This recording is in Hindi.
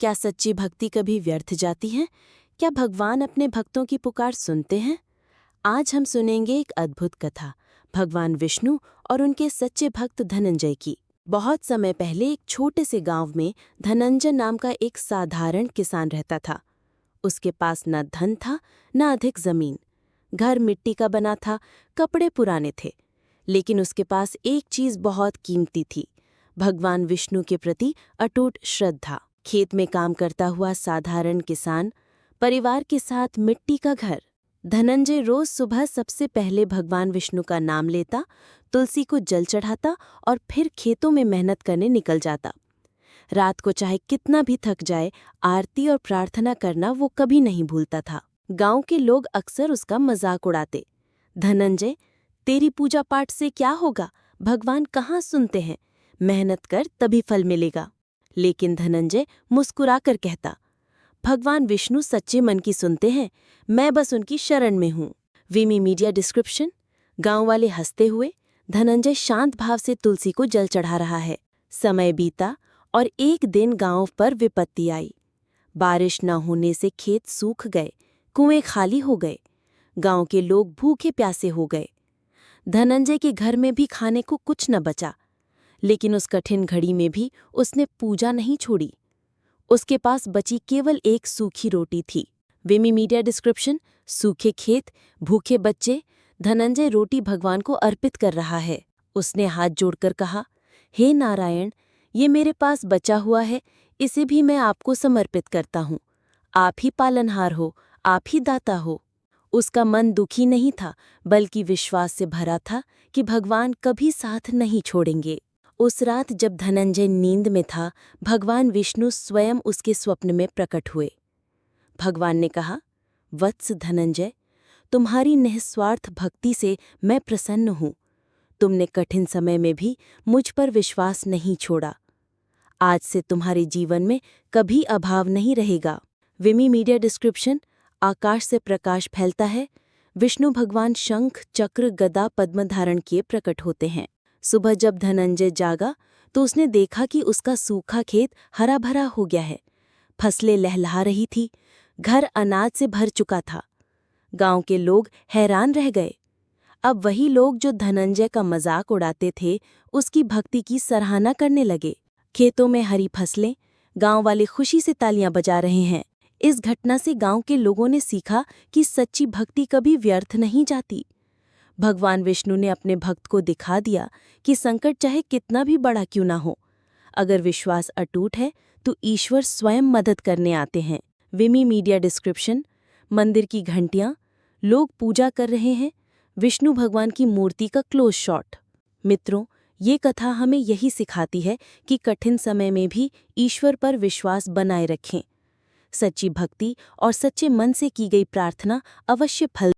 क्या सच्ची भक्ति कभी व्यर्थ जाती है? क्या भगवान अपने भक्तों की पुकार सुनते हैं? आज हम सुनेंगे एक अद्भुत कथा, भगवान विष्णु और उनके सच्चे भक्त धनंजय की। बहुत समय पहले एक छोटे से गांव में धनंजय नाम का एक साधारण किसान रहता था। उसके पास न धन था, न अधिक जमीन। घर मिट्टी का बना था, कपड़े पुराने थे, लेकिन उसके पास एक चीज बहुत कीमती थी, भगवान विष्णु के प्रति अटूट श्रद्धा। खेत में काम करता हुआ साधारण किसान, परिवार के साथ मिट्टी का घर। धनंजय रोज सुबह सबसे पहले भगवान विष्णु का नाम लेता, तुलसी को जल चढ़ाता और फिर खेतों में मेहनत करने निकल जाता। रात को चाहे कितना भी थक जाए, आरती और प्रार्थना करना वो कभी नहीं भूलता था। गांव के लोग अक्सर उसका मजाक उड़ाते। धनंजय, तेरी पूजा पाठ से क्या होगा? भगवान कहाँ सुनते हैं? मेहनत कर तभी फल मिलेगा। लेकिन धनंजय मुस्कुराकर कहता, भगवान विष्णु सच्चे मन की सुनते हैं, मैं बस उनकी शरण में हूँ। विमी मीडिया डिस्क्रिप्शन। गांव वाले हंसते हुए, धनंजय शांत भाव से तुलसी को जल चढ़ा रहा है। समय बीता और एक दिन गांव पर विपत्ति आई। बारिश न होने से खेत सूख गए, कुएं खाली हो गए, गांव के लोग भूखे प्यासे हो गए। धनंजय के घर में भी खाने को कुछ न बचा, लेकिन उस कठिन घड़ी में भी उसने पूजा नहीं छोड़ी। उसके पास बची केवल एक सूखी रोटी थी। विमी मीडिया डिस्क्रिप्शन। सूखे खेत, भूखे बच्चे, धनंजय रोटी भगवान को अर्पित कर रहा है। उसने हाथ जोड़कर कहा, हे नारायण, ये मेरे पास बचा हुआ है, इसे भी मैं आपको समर्पित करता हूँ। आप ही पालनहार हो, आप ही दाता हो। उसका मन दुखी नहीं था, बल्कि विश्वास से भरा था कि भगवान कभी साथ नहीं छोड़ेंगे। उस रात जब धनंजय नींद में था, भगवान विष्णु स्वयं उसके स्वप्न में प्रकट हुए। भगवान ने कहा, वत्स धनंजय, तुम्हारी निस्वार्थ भक्ति से मैं प्रसन्न हूँ। तुमने कठिन समय में भी मुझ पर विश्वास नहीं छोड़ा। आज से तुम्हारे जीवन में कभी अभाव नहीं रहेगा। विमी मीडिया डिस्क्रिप्शन। आकाश से प्रकाश फैलता है। विष्णु भगवान शंख, चक्र, गदा, पद्म धारण किए प्रकट होते हैं। सुबह जब धनंजय जागा तो उसने देखा कि उसका सूखा खेत हरा भरा हो गया है। फसलें लहलहा रही थी, घर अनाज से भर चुका था। गांव के लोग हैरान रह गए। अब वही लोग जो धनंजय का मजाक उड़ाते थे, उसकी भक्ति की सराहना करने लगे। खेतों में हरी फसलें, गांव वाले खुशी से तालियां बजा रहे हैं। इस घटना से गांव के लोगों ने सीखा कि सच्ची भक्ति कभी व्यर्थ नहीं जाती। भगवान विष्णु ने अपने भक्त को दिखा दिया कि संकट चाहे कितना भी बड़ा क्यों ना हो, अगर विश्वास अटूट है तो ईश्वर स्वयं मदद करने आते हैं। विमी मीडिया डिस्क्रिप्शन। मंदिर की घंटियां, लोग पूजा कर रहे हैं, विष्णु भगवान की मूर्ति का क्लोज शॉट। मित्रों, ये कथा हमें यही सिखाती है कि कठिन समय में भी ईश्वर पर विश्वास बनाए रखें। सच्ची भक्ति और सच्चे मन से की गई प्रार्थना अवश्य फल